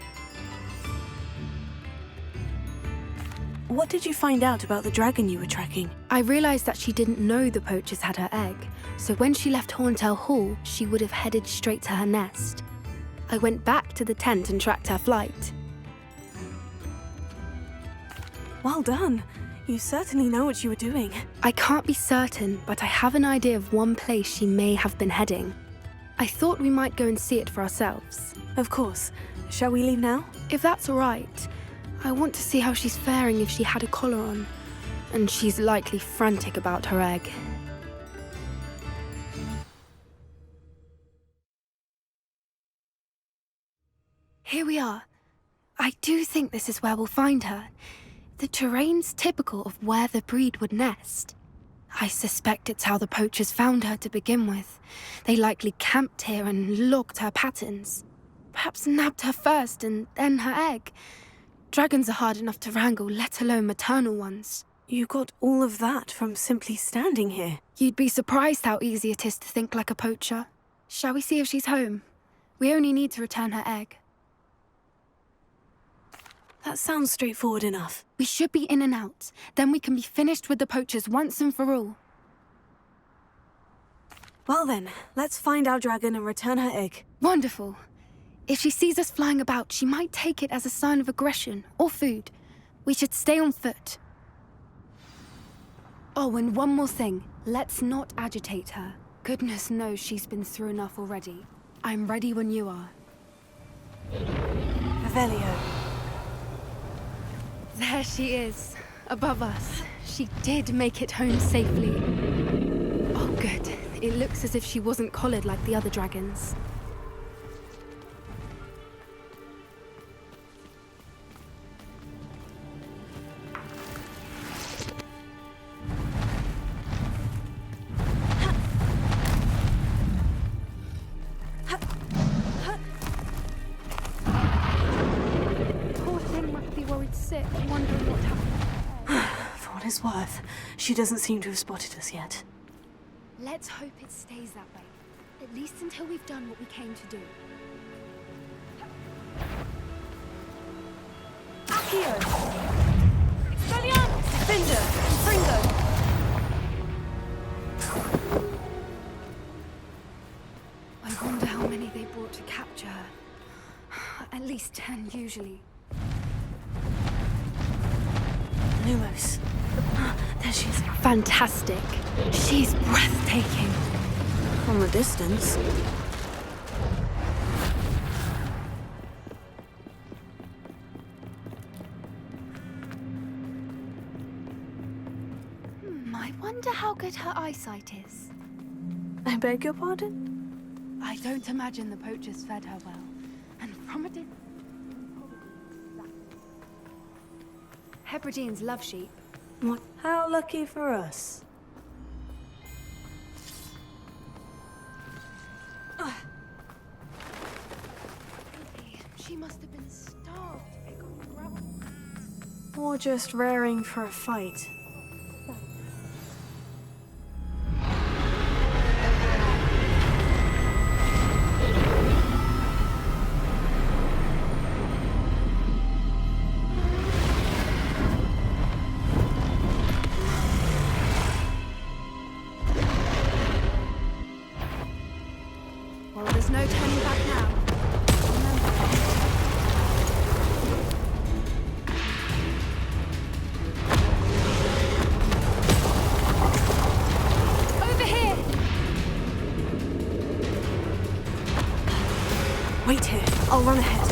What did you find out about the dragon you were tracking? I realized that she didn't know the poachers had her egg, so when she left Horntail Hall, she would have headed straight to her nest. I went back to the tent and tracked her flight. Well done. You certainly know what you were doing. I can't be certain, but I have an idea of one place she may have been heading. I thought we might go and see it for ourselves. Of course. Shall we leave now? If that's all right. I want to see how she's faring if she had a collar on. And she's likely frantic about her egg. Here we are. I do think this is where we'll find her. The terrain's typical of where the breed would nest. I suspect it's how the poachers found her to begin with. They likely camped here and logged her patterns. Perhaps nabbed her first and then her egg. Dragons are hard enough to wrangle, let alone maternal ones. You got all of that from simply standing here. You'd be surprised how easy it is to think like a poacher. Shall we see if she's home? We only need to return her egg. That sounds straightforward enough. We should be in and out. Then we can be finished with the poachers once and for all. Well then, let's find our dragon and return her egg. Wonderful. If she sees us flying about, she might take it as a sign of aggression or food. We should stay on foot. Oh, and one more thing. Let's not agitate her. Goodness knows she's been through enough already. I'm ready when you are. Revelio. There she is, above us. She did make it home safely. Oh, good. It looks as if she wasn't collared like the other dragons. Sick, wondering what happened. For what it's worth, she doesn't seem to have spotted us yet. Let's hope it stays that way. At least until we've done what we came to do. Accio! Expelliarmus! Defender! Fringo! I wonder how many they brought to capture her. At least 10 usually. Lumos. There she is. Fantastic. She's breathtaking. From a distance. I wonder how good her eyesight is. I beg your pardon? I don't imagine the poachers fed her well. And from a distance... Hebrideans love sheep. What? How lucky for us. She must have been starved. Or just raring for a fight. Well, there's no turning back now. Over here! Wait here. I'll run ahead.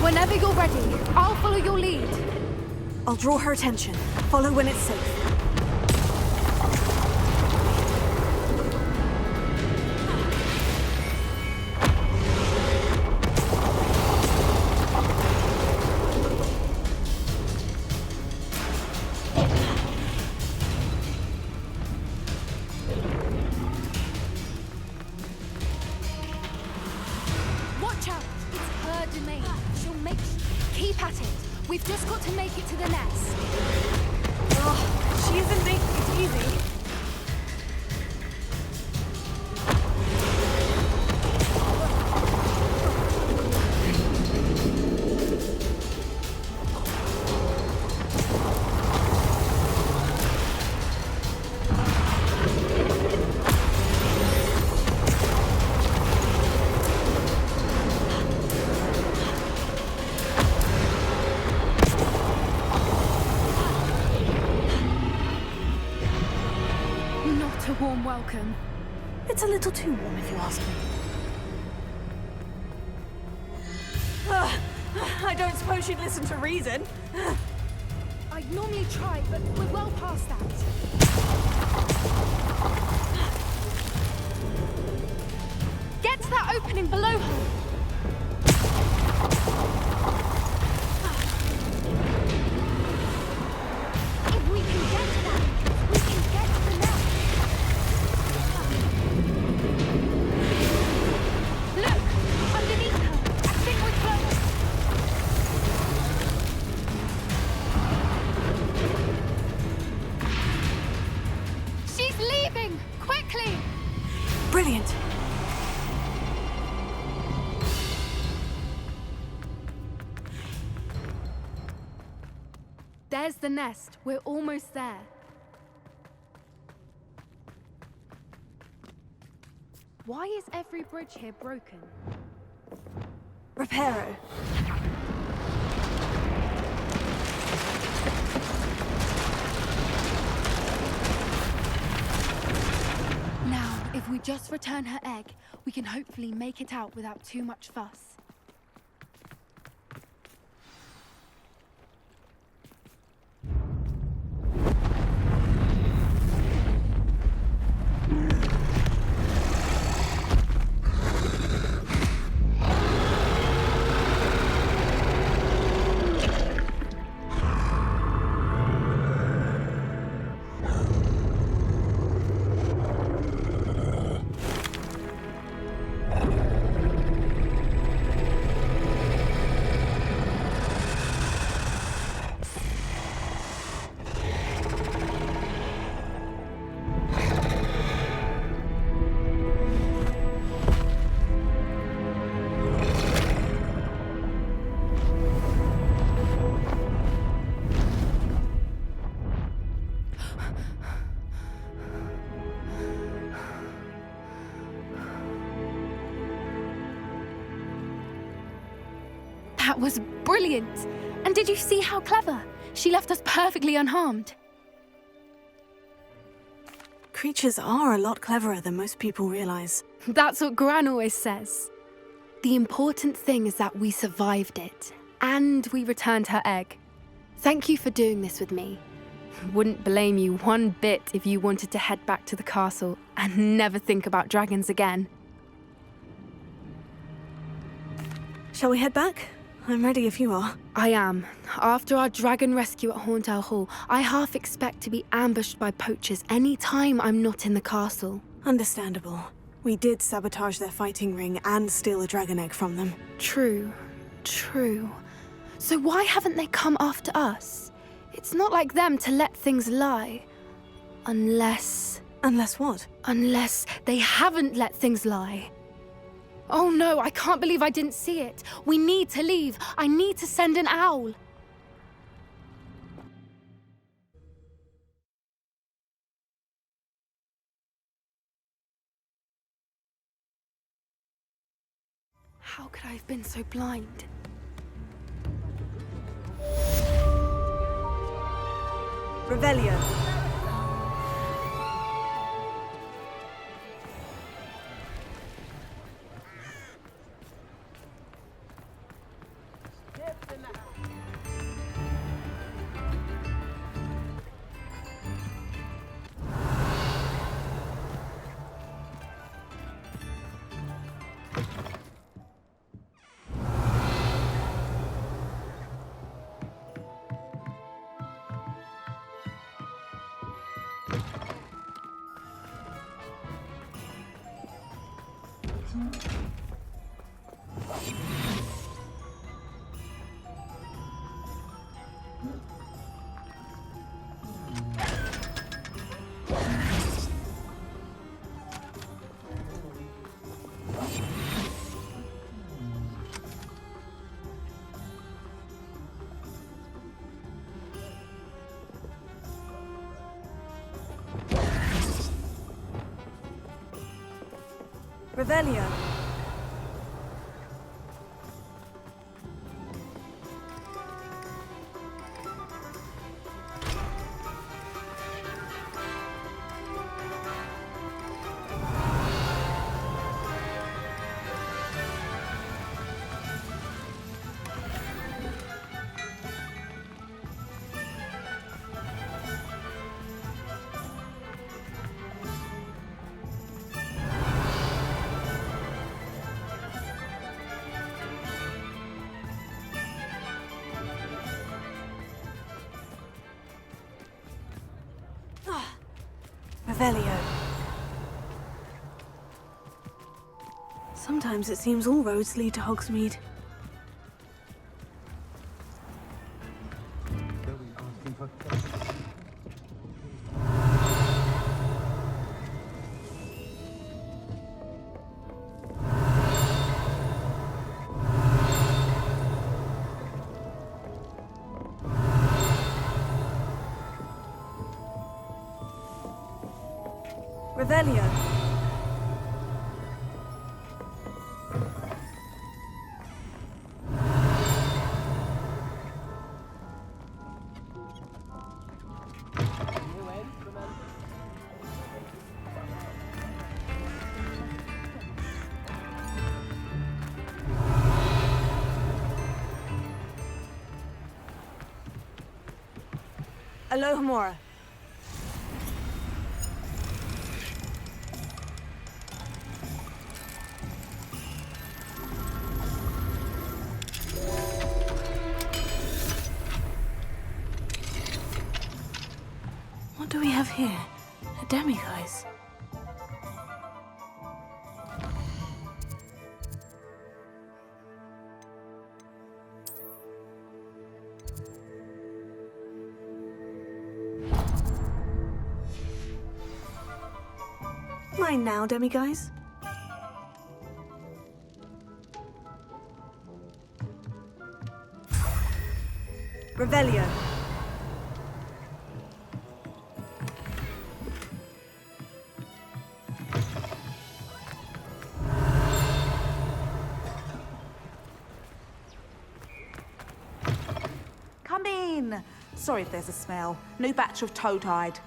Whenever you're ready, I'll follow your lead. I'll draw her attention. Follow when it's safe. Watch out! It's her domain. She'll keep at it. We've just got to make it to the nest. Oh, she a warm welcome. It's a little too warm, if you ask me. I don't suppose she'd listen to reason. I'd normally try, but we're well past that. Get to that opening below her. If we can get to that, we can get to the nest. Look! Underneath her! I think we're close! She's leaving! Quickly! Brilliant. There's the nest. We're almost there. Why is every bridge here broken? Reparo. Now, if we just return her egg, we can hopefully make it out without too much fuss. That was brilliant! And did you see how clever? She left us perfectly unharmed. Creatures are a lot cleverer than most people realize. That's what Gran always says. The important thing is that we survived it, and we returned her egg. Thank you for doing this with me. Wouldn't blame you one bit if you wanted to head back to the castle and never think about dragons again. Shall we head back? I'm ready if you are. I am. After our dragon rescue at Hauntow Hall, I half expect to be ambushed by poachers any time I'm not in the castle. Understandable. We did sabotage their fighting ring and steal a dragon egg from them. True. So why haven't they come after us? It's not like them to let things lie. Unless... Unless what? Unless they haven't let things lie. Oh no, I can't believe I didn't see it. We need to leave. I need to send an owl. How could I have been so blind? Revelio. Revelio. Revelio. Sometimes it seems all roads lead to Hogsmeade. Revelio. Alohomora. What do we have here? A demiguise. Mine now, demiguise. Revelio. Come in. Sorry if there's a smell. New batch of toad-hide.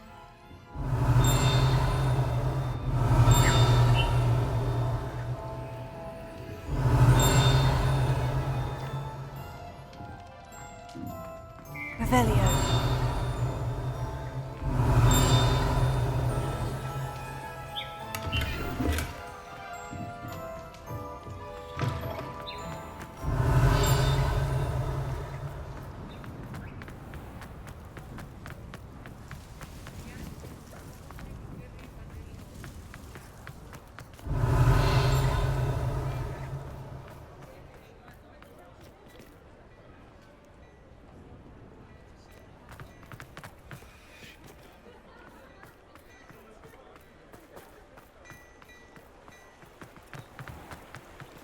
Revelio.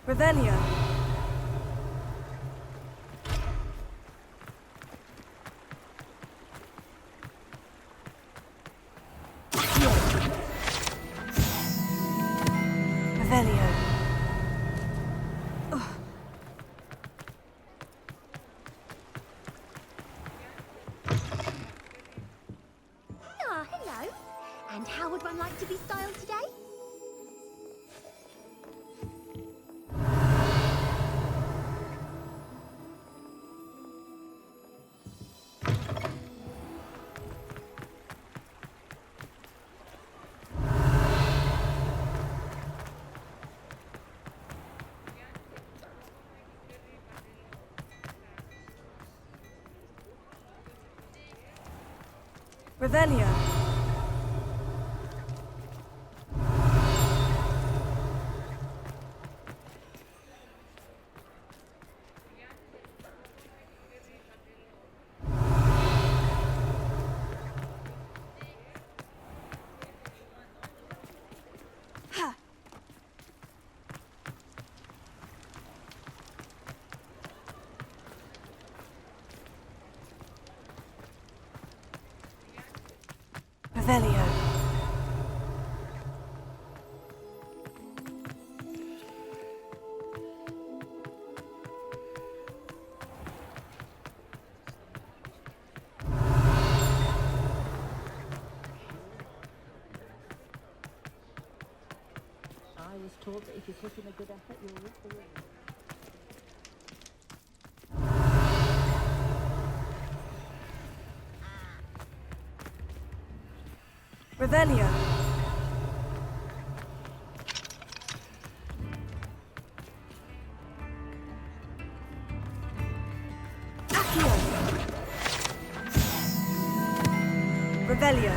Revelio. Revelio. Ah, hello. And how would one like to be styled today? Revelio. Revelio. I was taught that if you put in a good effort, you'll reap the reward. Revelio. Accio. Revelio.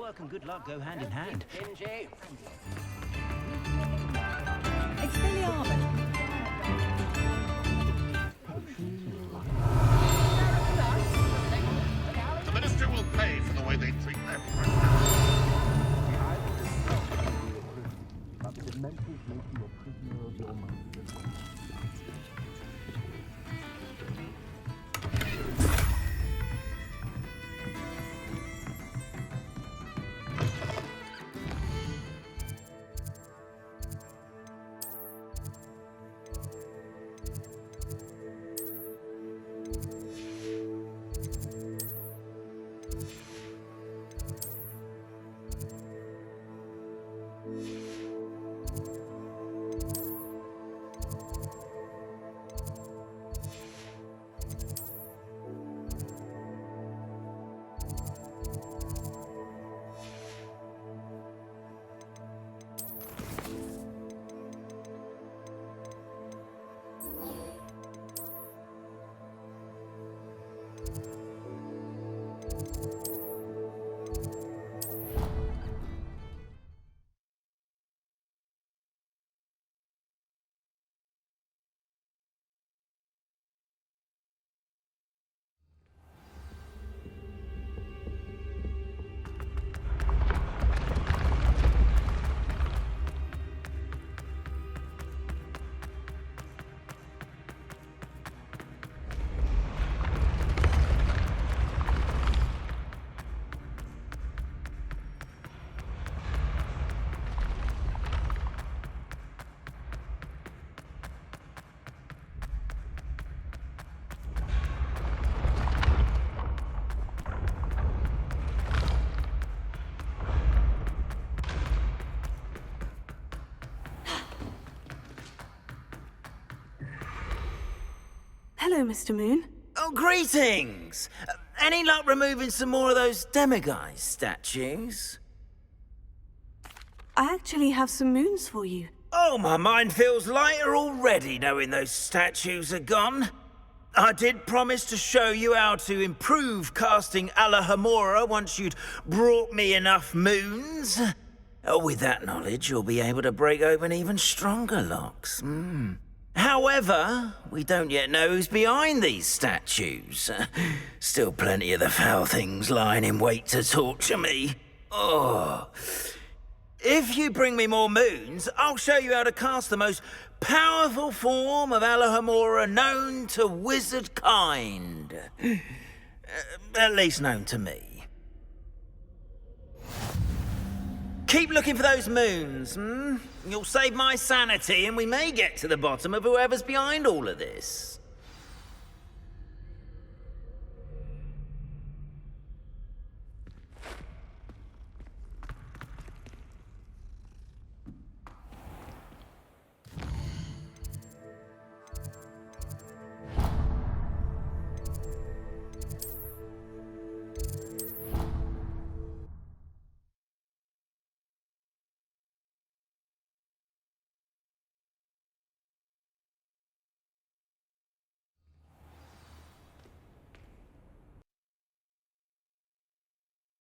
work and good luck go hand in hand. The minister will pay for the way they treat their prisoners. But the Dementors make you a prisoner of your mind. Hello, Mr. Moon. Oh, greetings! Any luck removing some more of those demiguise statues? I actually have some moons for you. Oh, my mind feels lighter already knowing those statues are gone. I did promise to show you how to improve casting Alahamora once you'd brought me enough moons. Oh, with that knowledge, you'll be able to break open even stronger locks. However, we don't yet know who's behind these statues. Still plenty of the foul things lying in wait to torture me. Oh. If you bring me more moons, I'll show you how to cast the most powerful form of Alahamora known to wizard kind. At least known to me. Keep looking for those moons, You'll save my sanity and we may get to the bottom of whoever's behind all of this.